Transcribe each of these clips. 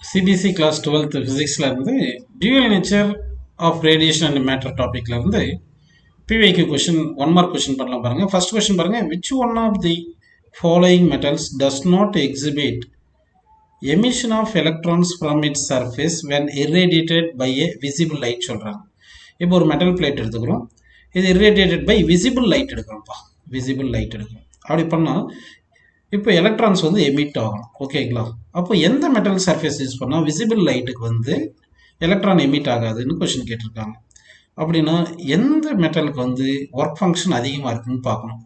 CBC class 12th ஃபிசிக்ஸில் இருந்து dual nature of radiation and matter டாப்பிக்கில் இருந்து பிவைக்கு கொஷின் 1 மார்க் கொஷின் பண்ணலாம் பாருங்கள். ஃபர்ஸ்ட் கொஷின் பாருங்கள், which one of the following metals does not exhibit emission of electrons from its surface when irradiated by a visible light சொல்கிறாங்க. இப்போ ஒரு metal plate எடுத்துக்கிறோம், இது இர்ரேடியேட்டட் பை விசிபிள் லைட் எடுக்கிறோம்ப்பா, visible light எடுக்கிறோம். அப்படி பண்ணால் இப்போ எலக்ட்ரான்ஸ் வந்து எமிட் ஆகணும், ஓகேங்களா? அப்போ எந்த மெட்டல் சர்ஃபேஸ் யூஸ் பண்ணால் விசிபிள் லைட்டுக்கு வந்து எலக்ட்ரான் எமிட் ஆகாதுன்னு கொஷின் கேட்டிருக்காங்க. அப்படின்னா எந்த மெட்டலுக்கு வந்து ஒர்க் ஃபங்க்ஷன் அதிகமாக இருக்குன்னு பார்க்கணும்.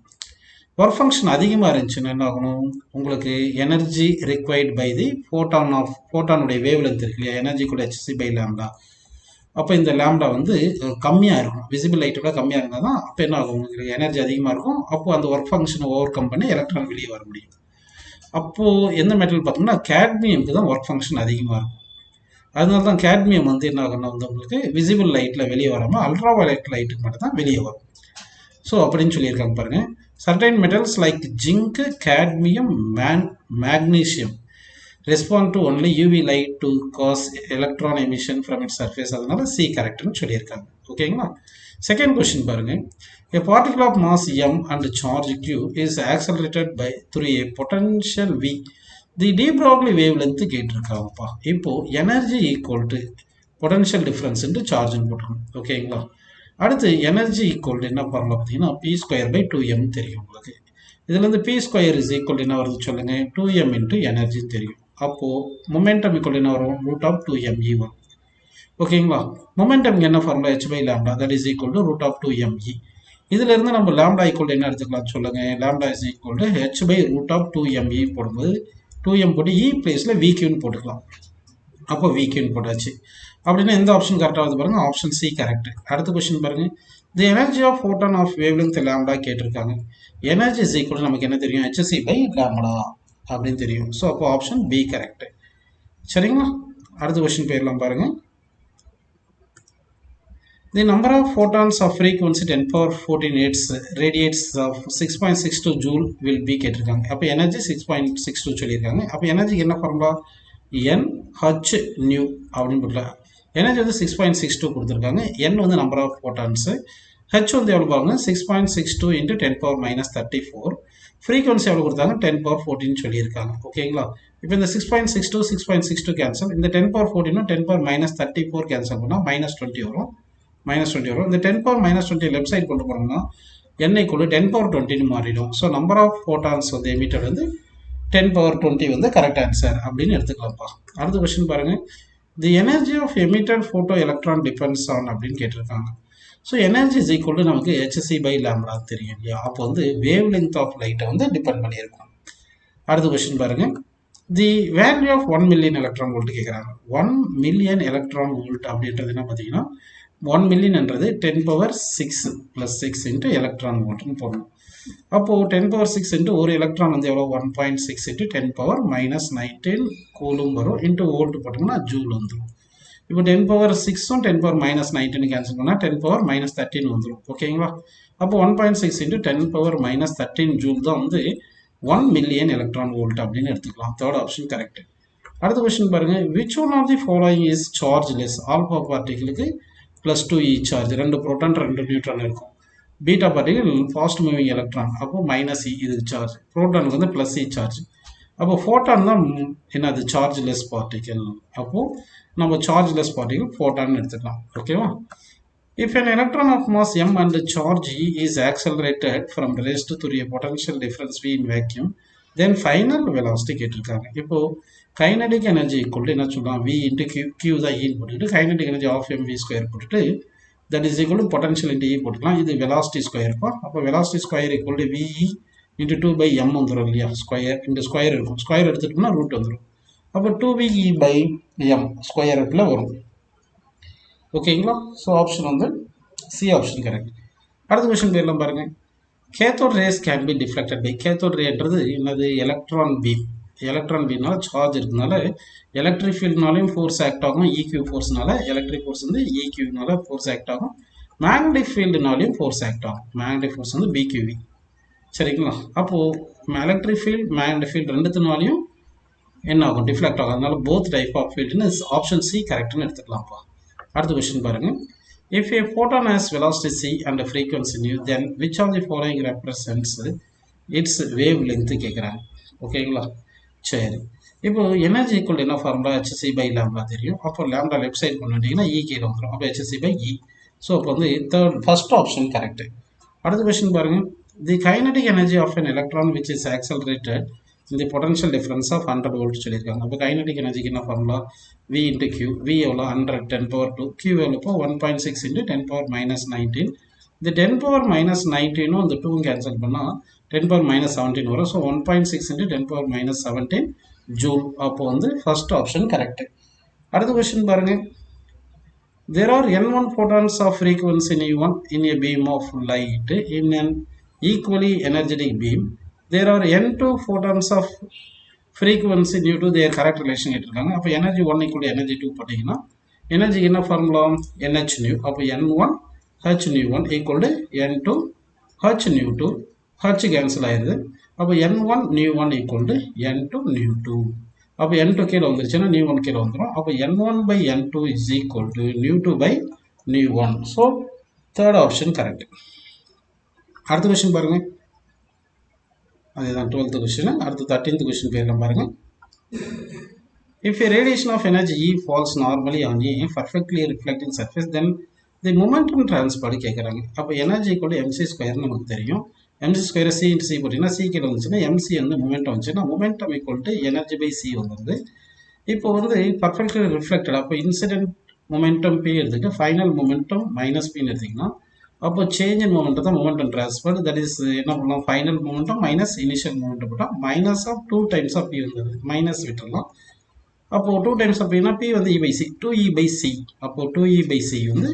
ஒர்க் ஃபங்க்ஷன் அதிகமாக இருந்துச்சுன்னா என்ன ஆகணும், உங்களுக்கு எனர்ஜி ரிக்வைர்ட் பை தி ஃபோட்டானுடைய வேவ் லென்த் இருக்கு இல்லையா, எனர்ஜி கூட ஹெச்சி பை லேம்டா. அப்போ இந்த லேம்டா வந்து கம்மியாக இருக்கும், விசிபிள் லைட்டோட கம்மியாக இருந்தால் தான் அப்போ என்ன ஆகும், உங்களுக்கு எனர்ஜி அதிகமாக இருக்கும். அப்போது அந்த ஒர்க் ஃபங்க்ஷனை ஓவர் கம் பண்ணி எலக்ட்ரான் வெளியே வர முடியும். அப்போது எந்த மெட்டல் பார்த்தோம்னா கேட்மியமுக்கு தான் ஒர்க் ஃபங்க்ஷன் அதிகமாக இருக்கும். அதனால தான் கேட்மியம் வந்து என்ன ஆகணும், வந்து உங்களுக்கு விசிபிள் லைட்டில் வெளியே வராமல் அல்ட்ரா வயலட் லைட்டுக்கு மட்டும் தான் வெளியே வரும். ஸோ அப்படின்னு சொல்லியிருக்காங்க பாருங்கள். Certain metals like zinc, cadmium, magnesium respond to only UV light to cause electron emission from its surface. அதனால C கரெக்ட்னு சொல்லியிருக்காங்க, ஓகேங்களா? செகண்ட் கொஸ்டின் பாருங்க, a particle of mass m and charge q is accelerated by through a potential v. the de Broglie wavelength கேட்டிருக்காங்கப்பா. இப்போ energy equal to potential difference into சார்ஜ்னு போட்டுக்கணும், ஓகேங்களா? அடுத்து எனர்ஜி ஈக்குவல் டு என்ன பண்ணலாம் பார்த்தீங்கன்னா p ஸ்கொயர் பை 2m தெரியும் உங்களுக்கு. இதுல இருந்து p ஸ்கொயர் இஸ் ஈக்குவல் என்ன வருது சொல்லுங்க, 2m இன்ட்டு எனர்ஜின்னு தெரியும். அப்போது மொமெண்டம் ஈக்குவல் என்ன வரும், ரூட் ஆஃப் 2me வரும், ஓகேங்களா? மொமெண்டம் என்ன formula, h by lambda that is equal to root of 2me. இதுல இருந்து நம்ம லேம்டா ஈக்குவல் என்ன எடுத்துக்கலாம் சொல்லுங்க, lambda is equal to h by root of 2me போடும்போது 2m போட்டு e பிளேஸில் விக்யூன்னு போட்டுக்கலாம். அப்போ விக்யூன்னு போட்டாச்சு. அப்படின்னா எந்த ஆப்ஷன் கரெக்டாக வருது பாருங்க, ஆப்ஷன் சி கரெக்ட். அடுத்த கொஸ்டின் பாருங்க, the energy of photon of wavelength lambda கேட்டிருக்காங்க. எனர்ஜி இஸ் ஈக்குவல் நமக்கு என்ன தெரியும், hc பை லேம்டா அப்படின்னு தெரியும். ஸோ அப்போ ஆப்ஷன் பி கரெக்ட், சரிங்களா? அடுத்த கொஸ்டின் போயிடலாம் பாருங்க. The number of photons of frequency 10 power 14 hertz radiates of 6.62 joule will be கேட்டிருக்காங்க. அப்போ எனர்ஜி 6.62 சொல்லியிருக்காங்க. அப்போ எனர்ஜிக்கு என்ன ஃபார்முலா, NH நியூ அப்படின்னு போட்டலாம். எனர்ஜி வந்து 6.62 கொடுத்துருக்காங்க. n வந்து நம்பர் ஆஃப் ஃபோட்டான்ஸு, h வந்து எவ்வளோ பாருங்க 6.62 இன்ட்டு 10 power minus 34. ஃப்ரீக்வன்சி எவ்வளோ கொடுத்தாங்க 10 power 14 சொல்லியிருக்காங்க, ஓகேங்களா? இப்போ இந்த 6.62 கேன்சல், இந்த 10 power 14 10 power minus 34 கேன்சல் பண்ணால் -20 வரும், -20 வரும். இந்த 10 power -20 லெஃப்ட் சைட் கொண்டு போனோம்னா n ஈக்குவல் 10 power 20 மாறிடும். ஸோ நம்பர் ஆஃப் ஃபோட்டான்ஸ் வந்து எமிட்டட் வந்து 10 power 20 வந்து கரெக்ட் ஆன்சர் அப்படின்னு எடுத்துக்கலாம்ப்பா. அடுத்த கொஸ்டின் பாருங்க, the energy of emitted photo electron depends on அப்படின்னு கேட்டிருக்காங்க. So energy is equal to நமக்கு hc பை லேம்டா தெரியும் இல்லையா, அப்போ வந்து வேவ் லென்த் ஆஃப் லைட்டை வந்து டிபெண்ட் பண்ணியிருக்கும். அடுத்த கொஸ்டின் பாருங்க, the value of 1 million electron volt கேட்குறாங்க. 1 மில்லியன் எலக்ட்ரான் வோல்ட் அப்படின்றது என்ன பார்த்தீங்கன்னா 1 மில்லியன்ன்றது 10 power 6 + 6 இன்ட்டு எலக்ட்ரான் வோல்ட்னு போடணும். அப்போது 10 power 6 இன்ட்டு ஒரு எலக்ட்ரான் வந்து எவ்வளோ 1.6 இன்ட்டு 10 power -19 கூலும் வரும், இன்ட்டு வோல்ட் போட்டோம்னா ஜூல் வந்துடும். இப்போ 10 power 6ம் 10 power -19 கேன்சல் பண்ணால் 10 power -13 வந்துடும், ஓகேங்களா? அப்போ 1.6 இன்ட்டு 10 power -13 ஜூல் தான் வந்து 1 மில்லியன் எலக்ட்ரான் வோல்ட் அப்படின்னு எடுத்துக்கலாம். Third option correct. அடுத்த கொஸ்டின் பாருங்க, which one of the following is chargeless? Alpha பார்ட்டிகளுக்கு +2e சார்ஜ், 2 புரோட்டான் 2 நியூட்ரான் இருக்கும். பீட்டா பார்ட்டிகள் ஃபாஸ்ட் மூவிங் எலக்ட்ரான், அப்போ -e இதுக்கு சார்ஜ். புரோட்டானுக்கு வந்து +e சார்ஜ். அப்போ ஃபோட்டான் தான் என்னது சார்ஜ்லெஸ் பார்ட்டிகல். அப்போது நம்ம சார்ஜ்லெஸ் பார்ட்டிகல் ஃபோட்டான் எடுத்துக்கலாம், ஓகேவா? If an electron of mass m and charge e is accelerated from rest through a potential difference v in vacuum, then final velocity கேட்டிருக்காங்க. இப்போ kinetic energy equal என்ன சொல்லலாம், v into q தான் e போட்டுட்டு kinetic energy of mv square போட்டுட்டு that is equal to potential into e போட்டுக்கலாம். இது velocity ஸ்கொயர்ப்பா. அப்போ velocity square equal to ve into 2/m வந்துடும் இல்லையா, ஸ்கொயர் இந்த ஸ்கொயர் இருக்கும், ஸ்கொயர் எடுத்துட்டோம்னா ரூட் வந்துடும். அப்போ 2ve/m ஸ்கொயர் ரூட்டில் வரும், ஓகேங்களா? ஸோ ஆப்ஷன் வந்து சி ஆப்ஷன் கரெக்ட். அடுத்த கொஸ்டின் போயிடலாம் பாருங்க, cathode rays can be deflected by. Cathode ரேன்றது என்னது, எலக்ட்ரான் பீம். எலக்ட்ரான் பீம்னால சார்ஜ் இருக்கிறதுனால எலக்ட்ரிக் ஃபீல்ட்னாலையும் ஃபோர்ஸ் ஆக்ட் ஆகும், ஈக்யூ ஃபோர்ஸ்னால எலக்ட்ரிக் ஃபோர்ஸ் வந்து ஈக்யூனால ஃபோர்ஸ் ஆக்ட் ஆகும், மேக்னெட்டிக் ஃபீல்டுனாலையும் ஃபோர்ஸ் ஆக்ட் ஆகும். மேக்னெட்டிக் ஃபோர்ஸ் வந்து பிக்யூவி, சரிங்களா? அப்போது எலக்ட்ரிக் ஃபீல்ட் மேக்னெட்டிக் ஃபீல்ட் ரெண்டுத்தினாலையும் என்ன ஆகும், டிஃப்ளெக்ட் ஆகும். அதனால போத் டைப் ஆஃப் ஃபீல்டுன்னு ஆப்ஷன் சி கரெக்ட்னு எடுத்துக்கலாம்ப்பா. அடுத்த கொஸ்டின் பாருங்க. If A photon has velocity c and frequency nu, then which of the following represents its wavelength கேட்குறாங்க. ஓகேங்களா? சரி, இப்போ எனர்ஜி ஈக்குவல் என்ன ஃபார்முலா, hc பை லாம்டா தெரியும். அப்போ லாம்டா லெஃப்ட் சைடு பண்ணிட்டீங்கன்னா இ கீழே வந்துடும். அப்போ hc பை இ. ஸோ அப்போ வந்து ஃபர்ஸ்ட் ஆப்ஷன் கரெக்ட். அடுத்த கொஸ்டின் பாருங்க. The kinetic energy of an electron which is accelerated in the potential difference of 100 volt சொல்லியிருக்காங்க. அப்போ கைனடிக் எனர்ஜிக்கு என்ன formula, v into Q. v எவ்வளோ, 100 10 பவர் 2. கியூ எவ்வளோ, 1.6 இன்ட்டு 10 பவர் மைனஸ் 19. இந்த 10 பவர் மைனஸ் 19 இந்த 2 கேன்சல் பண்ணால் 10 பவர் மைனஸ் 17 வரும். So 1.6 into 10 power minus 17 joule. அப்போ வந்து ஃபர்ஸ்ட் ஆப்ஷன் கரெக்ட். அடுத்த கொஸ்டின் பாருங்க. There are n1 photons of frequency nu1 in a beam of light in an equally energetic beam. There are n2 photons of frequency nu2, their correct relation கேட்டிருக்காங்க. அப்போ energy 1 equal to energy 2 போட்டிங்கன்னா energy என்ன formula, NH nu. அப்போ n1 h nu1 equal to n2 h nu2. h cancel ஆயிடுது. அப்போ n1 nu1 equal to n2 nu2. அப்போ n2 கீழே வந்துருச்சுன்னா nu1 கீழே வந்துடும். அப்போ n1 by n2 is equal to nu2 by nu1. So third option correct. அடுத்த question பாருங்க. அதுதான் 12th கொஸ்டின். அடுத்து 13th கொஸ்டின் போயிருக்கோம் பாருங்க. If a radiation of energy E falls normally on a perfectly reflecting surface, then the momentum transferred கேட்குறாங்க. அப்போ energy கூட MC ஸ்கொயர்னு நமக்கு தெரியும். MC square C into C போட்டிங்கன்னா சி கீழே வந்துச்சுன்னா எம்சி வந்து மொமெண்டம் வந்துச்சுன்னா momentum equal to energy by C வந்துடுது. இப்போ வந்து பர்ஃபெக்ட்லி ரிஃப்ளெக்டட். அப்போ இன்சிடென்ட் மொமெண்டம் பி எடுத்துக்கிட்டு ஃபைனல் மொமெண்டம் மைனஸ் பின்னு எடுத்திங்கன்னா அப்போ சேஞ்ச் இன் மொமெண்டம் தான் மொமெண்டம் ட்ரான்ஸ்ஃபர். தட் இஸ் என்ன பண்ணலாம், final momentum minus initial momentum போட்டால் minus of 2 times of P வந்தது, மைனஸ் விட்டுடலாம். அப்போது 2 டைம்ஸ் ஆஃப் பின்னா பி வந்து E by C, 2e by C. அப்போது 2e பை சி வந்து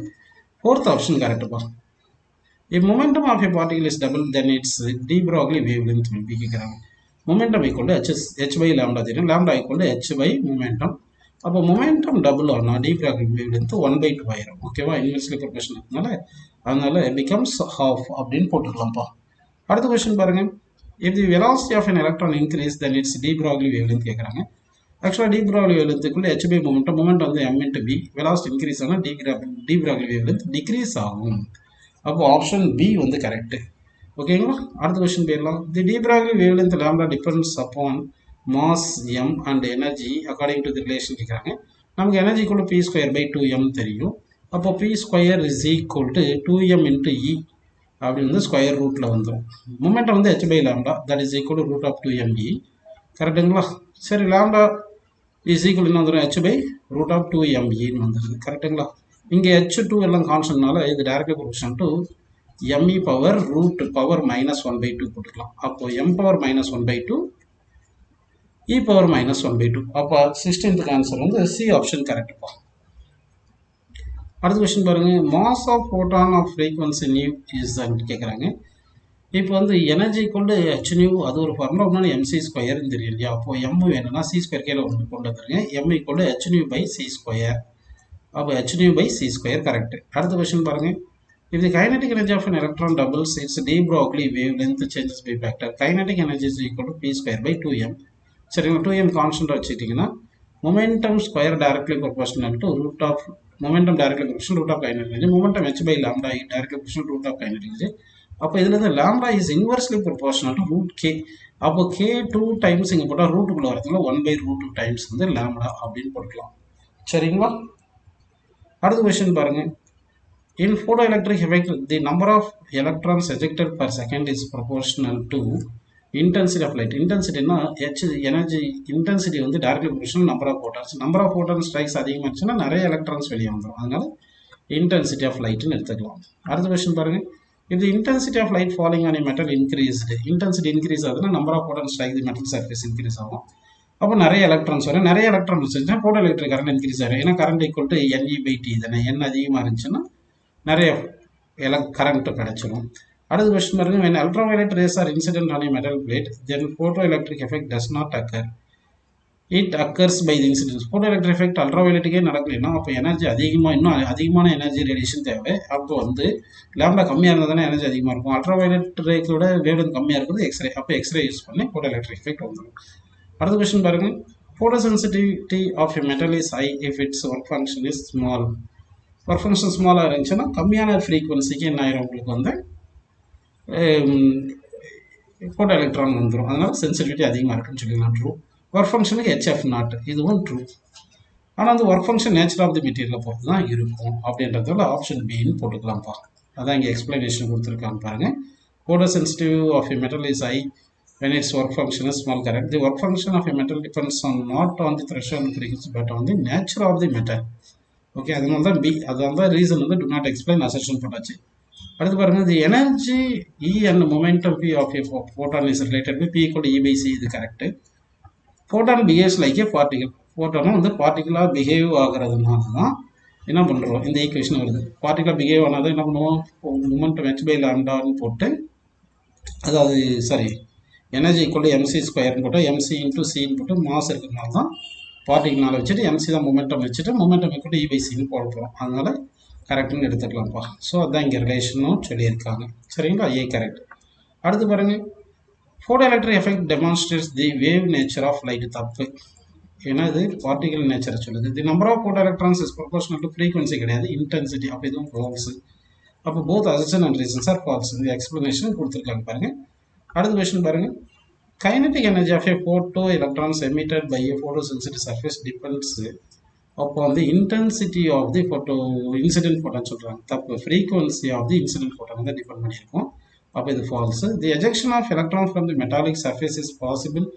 ஃபோர்த் ஆப்ஷன் கரெக்டுப்பா. If momentum of a particle is double, then its de Broglie wavelength will be கேட்குறாங்க. momentum equal to h by lambda தெரியும். lambda equal to h by momentum. அப்போ momentum double ஆனால் de Broglie wavelength 1/2 ஆயிரும். ஓகேவா? Inversely proportional. அதனால becomes half அப்படின்னு போட்டுக்கலாம்ப்பா. அடுத்த question பாருங்க. If the velocity of an electron increase, then its de Broglie wavelength கேட்குறாங்க. ஆக்சுவலாக de Broglie wavelengthக்குள்ள h by momentum வந்து m into b, velocity increase ஆனால் de Broglie wavelength decrease ஆகும். அப்போ ஆப்ஷன் பி வந்து கரெக்ட். ஓகேங்களா? அடுத்த கொஸ்டின் போயிடலாம். தி de Broglie wavelength lambda depends upon mass m and energy according to the relation கேட்குறாங்க. நமக்கு எனர்ஜி கூட பி ஸ்கொயர் பை 2m தெரியும். அப்போ P square is equal to 2m into E அப்படின்னு வந்து ஸ்கொயர் ரூட்டில் வந்துடும். மொமெண்டம் வந்து h by lambda, that is equal to root of 2me. கரெக்டுங்களா? சரி, லாம்டா இஸ் ஈக்குவல் என்ன வந்துடும், h பை ரூட் ஆஃப் 2meன்னு வந்துடுது. கரெக்டுங்களா? இங்கே h2 எல்லாம் கான்ஸ்டன்ட்னால இது directly proportional to me power root power minus 1/2 போட்டுக்கலாம். அப்போ m power minus 1/2 e power minus 1/2. அப்போ 16th ஆன்சர் வந்து சி ஆப்ஷன் கரெக்டுப்பா. அடுத்த கொஸ்டின் பாருங்க. Mass of photon of frequency nu is கேட்குறாங்க. இப்போ வந்து எனர்ஜி கொண்டு ஹெச் நியூ அது ஒரு ஃபார்முலா, ஒன்று எம்சி ஸ்கொயர்னு தெரியும் இல்லையா? அப்போ எம் வேணும்னா சி ஸ்கொயர் கீழே ஒன்று கொண்டு வந்துருங்க. M equal to H nu by C square. அப்போ h nu by c square correct. அடுத்த கொஸ்டின் பாருங்க. If the kinetic energy of an electron doubles, its de Broglie wavelength changes by factor. Kinetic energy is equal to p square by 2m. சரிங்களா? 2m constant வச்சுக்கிட்டிங்கன்னா momentum square directly proportional to root of momentum directly proportional root of kinetic energy. Momentum h by lambda directly proportional root of kinetic energy. அப்போ இதுலேருந்து lambda is inversely proportional to root K. அப்போ K 2 times இங்கே போட்டால் ரூட்டுக்குள்ளே வரதுனால 1/√2 times வந்து lambda அப்படின்னு போட்டுக்கலாம். சரிங்களா? அடுத்த கொஸ்டின் பாருங்க. In photoelectric effect, the number of electrons ejected per second is proportional to intensity of light. Intensity னா h எனர்ஜி இன்டென்சிட்டி வந்து directly proportional number of photons. Number of photon strikes அதிகமாக இருந்துச்சுன்னா நிறைய எலக்ட்ரான்ஸ் வெளியே வந்துடும். அதனால intensity of லைட்னு எடுத்துக்கலாம். அடுத்த கொஸ்டின் பாருங்க. If the intensity of light falling on a metal increased, intensity increase ஆகுதுன்னா number of photon strike the metal surface increase ஆகும். அப்போ நிறைய எலக்ட்ரான்ஸ் வரும். நிறைய எலக்ட்ரான்ஸ் இருந்துச்சுன்னா ஃபோட்டோ எலக்ட்ரிக் கரண்ட் இன்க்ரீஸ் ஆகும். ஏன்னா current equal to NE by T தானே. என் அதிகமாக இருந்துச்சுன்னா நிறைய கரண்ட் கிடைச்சிடும். அடுத்த கொஸ்டின் பாருங்க. when ultraviolet rays are incident on a metal plate, then photoelectric effect does not occur. It occurs by the incidence. photoelectric effect அல்ட்ராவயலட்டுக்கே நடக்கலைன்னா அப்போ எனர்ஜி அதிகமாக, இன்னும் அதிகமான எனர்ஜி ரேடியேஷன் தேவை. அப்போ வந்து லேம்டா கம்மியாக இருந்தால் தானே எனர்ஜி அதிகமாக இருக்கும். அல்ட்ராவயலட் ரேக்கோட வேவ்லென்த் கம்மியாக இருக்குது எக்ஸ்ரே. அப்போ எக்ஸ்ரே யூஸ் பண்ணி ஃபோட்டோஎலக்ட்ரிக் எஃபெக்ட் வந்துடும். அடுத்த கொஸ்டின் பாருங்க. Photosensitivity of a metal is high if its work function is small. Work function small இருந்துச்சுன்னா கம்மியான ஃப்ரீக்வன்சிக்கு என்ன ஆயிரும் உங்களுக்கு வந்து ஃபோட்டோ எலக்ட்ரான் வந்துடும். அதனால சென்சிட்டிவிட்டி அதிகமாக இருக்குன்னு சொல்லிடலாம். ட்ரூ. ஒர்க் ஃபங்க்ஷனுக்கு HF நாட், இதுவும் ட்ரூ. ஆனால் அந்த work function nature of the மெட்டீரியலை பொறுத்து தான் இருக்கும் அப்படின்றதால ஆப்ஷன் பின்னு போட்டுக்கலாம்ப்பா. அதான் இங்கே எக்ஸ்பிளனேஷன் கொடுத்துருக்காங்க பாருங்கள். Photo sensitive of a metal is high when its work function is small. Correct. The work function of a metal depends on not on the threshold frequency but on the nature of the metal. Okay, அதனால தான் B, அதுதான் தான் reason வந்து do not explain assertion போட்டாச்சு. அடுத்து பாருங்க, the energy E and momentum P of a photon is related with P equal to E by C. இது correct. photon behaves like a particle. photon வந்து பார்ட்டிகலாக behave ஆகிறதுனால தான் என்ன பண்ணுறோம், இந்த ஈக்குவேஷன் வருது. பார்ட்டிகலாக பிஹேவ் ஆனது என்ன பண்ணுவோம், மொமெண்டம் h by lambdaன்னு போட்டு, அதாவது sorry energy equal to MC ஸ்கொயர்னு போட்டு எம்சி இன்ட்டு சின்னு போட்டு மாஸ் இருக்கிறதுனால தான் பார்ட்டிகல்னால வச்சுட்டு எம்சி தான் மொமெண்டம் வச்சுட்டு மொமெண்டம் ஈக்குவல் டு இபைசின்னு போட போகிறோம். அதனால கரெக்டுன்னு எடுத்துக்கலாம்ப்பா. ஸோ அதுதான் இங்கே ரிலேஷனும் சொல்லியிருக்காங்க. சரிங்களா, ஏ கரெக்ட். அடுத்து பாருங்கள், photo electric effect demonstrates the wave nature of light. தப்பு. ஏன்னா இது பார்ட்டிகல் நேச்சரை சொல்லுது. The number of photo electrons is proportional to frequency கிடையாது, இன்டென்சிட்டி. அப்போ இதுவும் ஃபால்ஸு. அப்போ both assertion and reasons are false. இந்த எக்ஸ்பிளனேஷன் கொடுத்துருக்காங்க பாருங்கள். அடுத்த கொஸ்டின் பாருங்கள், kinetic energy of a photo electrons emitted by a photo sensitive surface depends அப்போ வந்து intensity of the photo incident ஃபோட்டோன்னு சொல்கிறாங்க. தப்பு. Frequency of the incident photo வந்து டிபெண்ட் பண்ணியிருக்கோம். அப்போ இது false. The ejection of electron from the metallic surface is possible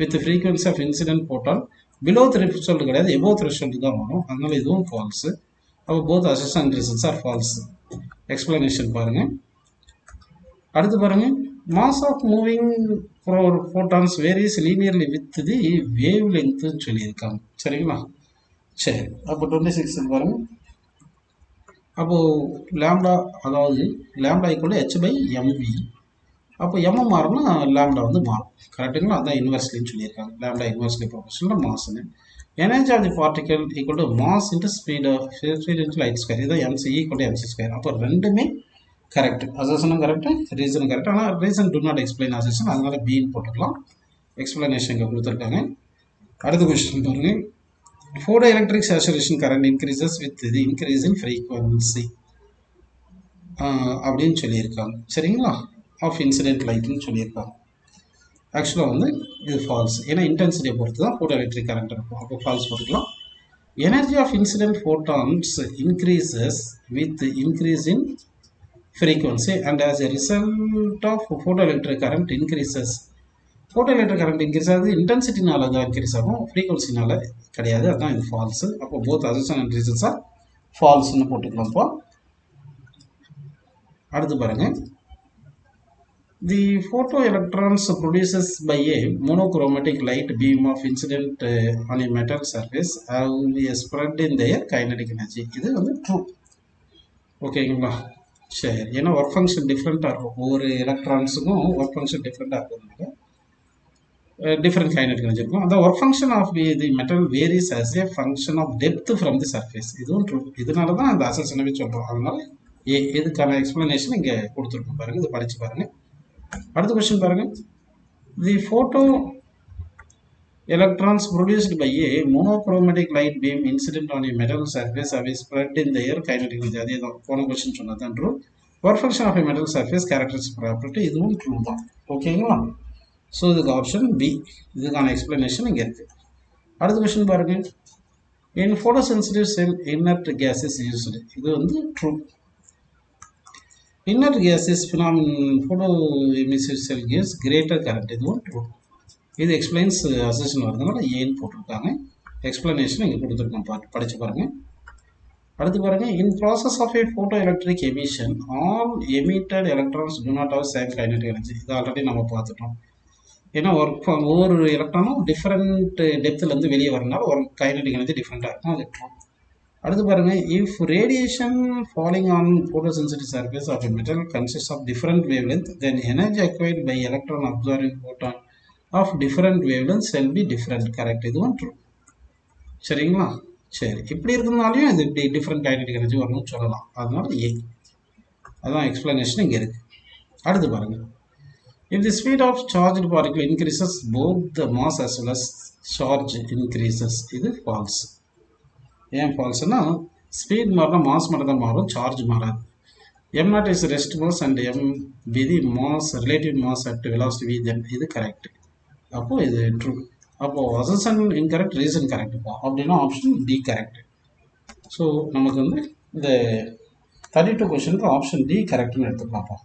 with frequency of incident photon below threshold கிடையாது, எபோவ் த்ரெஷோல்டு தான் வரும். அதனால இதுவும் ஃபால்ஸு. அப்போ both assertion and reasons are false. Explanation பாருங்கள். அடுத்து பாருங்கள், mass of moving photons varies linearly with the wavelength சொல்லியிருக்காங்க. சரிங்களா, சரி. அப்போ 26 பாருங்க. அப்போ லேம்டா, அதாவது lambda equal h by m v. அப்போ எம் மாறும்னா லேம்டா வந்து மாறும். கரெக்டுங்களா, அதான் இன்வெர்ஸ்லின்னு சொல்லியிருக்காங்க. லேம்டா இன்வெர்ஸ்லி ப்ரொபோர்ஷனல் மாஸ்ன்னு. Energy of the particle equal to mass into speed into light square. இதான் m c equal to m c square. அப்போ ரெண்டுமே கரெக்ட். அசர்ஷனும் கரெக்டு, ரீசனும் கரெக்ட். ஆனால் reason do not explain assertion, அதனால பின்னு போட்டுக்கலாம். எக்ஸ்பிளனேஷன் இங்கே கொடுத்துருக்காங்க. அடுத்த கொஸ்டின் பாருங்கள், photo electric saturation current increases with the increase in frequency அப்படின்னு சொல்லியிருக்காங்க. சரிங்களா, ஆஃப் இன்சிடென்ட் லைட்னு சொல்லியிருக்காங்க. ஆக்சுவலாக வந்து இது ஃபால்ஸ். ஏன்னா இன்டென்சிட்டியை பொறுத்து தான் ஃபோட்டோ எலக்ட்ரிக் கரண்ட் இருக்கும். அப்போ ஃபால்ஸ் போட்டுக்கலாம். Energy of incident photons increases with increase in frequency and as a result of photoelectric current increases. photoelectric current increase ஆகுது இன்டென்சிட்டினால தான் இன்க்ரீஸ் ஆகும், ஃப்ரீக்வன்சினால கிடையாது. அதுதான் இது ஃபால்ஸு. அப்போ both assertion and reasons are ஃபால்ஸ்ன்னு போட்டுக்கலாம்ப்பா. அடுத்து பாருங்க, தி photo electrons produces by a monochromatic light beam of incident on a metal surface have a spread in their kinetic energy. இது வந்து ட்ரூ. ஓகேங்களா, சரி. ஏன்னா ஒர்க் ஃபங்க்ஷன் டிஃப்ரெண்ட்டாக இருக்கும், ஒவ்வொரு எலக்ட்ரான்ஸுக்கும் ஒர்க் ஃபங்க்ஷன் டிஃப்ரெண்ட்டாக இருக்கிறதுனால டிஃப்ரெண்ட் கைனடிக் எனர்ஜி இருக்கும். அந்த work function of the metal varies as a function of depth from the surface. இதுவும் ட்ரூ. இதனால தான் அந்த அசர்ஷனவே சொல்கிறோம். அதனால இதுக்கான எக்ஸ்பிளனேஷன் இங்கே கொடுத்துருக்கோம் பாருங்கள், இது படித்து பாருங்கள். அடுத்த கொஸ்டின் பாருங்கள், the photo electrons produced by a monochromatic light beam incident on a metal surface have spread in the air kinetic energy. அதே தான் போன கொஸ்டின் சொன்னதான் true. Work function of a metal surface characteristic property, இதுவும் true தான். ஓகேங்களா, so இதுக்கு option B. இதுக்கான explanation இங்கே இருக்குது. அடுத்த கொஸ்டின் பாருங்கள், in photosensitive cell inert gas is used. இது வந்து true. Inert gas is phenomenal photoemissive cell gives greater current. இதுவும் ட்ரூ. இது எக்ஸ்பிளைன்ஸ் அசர்ஷன் வருதுனால ஏன்னு போட்டிருக்காங்க. எக்ஸ்பிளனேஷன் இங்கே கொடுத்துருக்கோம், படித்து பாருங்கள். அடுத்து பாருங்கள், in process of a photoelectric emission all emitted electrons do not have same kinetic energy. இது ஆல்ரெடி நம்ம பார்த்துட்டோம். ஏன்னா ஒவ்வொரு எலக்ட்ரானும் டிஃப்ரெண்ட் டெப்த்லேருந்து வெளியே வரனால ஒரு கைனடிக் எனர்ஜி டிஃப்ரெண்ட்டாக இருக்கும். அது ட்ரூ. அடுத்து பாருங்கள், if radiation falling on photo sensitive surface of a metal consist of different wave length then energy acquired by electron absorbing photon of different wavelengths shall be different. correct. இதுவும் true. சரிங்களா, சரி. இப்படி இருக்கிறதுனாலையும் இது இப்படி different kinetic energy வரும்னு சொல்லலாம். அதனால ஏ. அதான் எக்ஸ்பிளனேஷன் இங்கே இருக்குது. அடுத்து பாருங்கள், If the speed of charged particle increases, both the mass as well as charge increases. இது false. ஏன் falseனா speed மாறினா mass மட்டும் தான் மாறும், charge மாறாது. m naught is rest mass and m be the mass relative mass at velocity v, then இது correct. அப்போ இது true. அப்போ assumption incorrect, reason correct. அப்படின்னா ஆப்ஷன் டி கரெக்ட். ஸோ நமக்கு வந்து இந்த 32 கொஸ்டினுக்கு ஆப்ஷன் டி கரெக்ட்னு எடுத்துக்கலாம்ப்பா.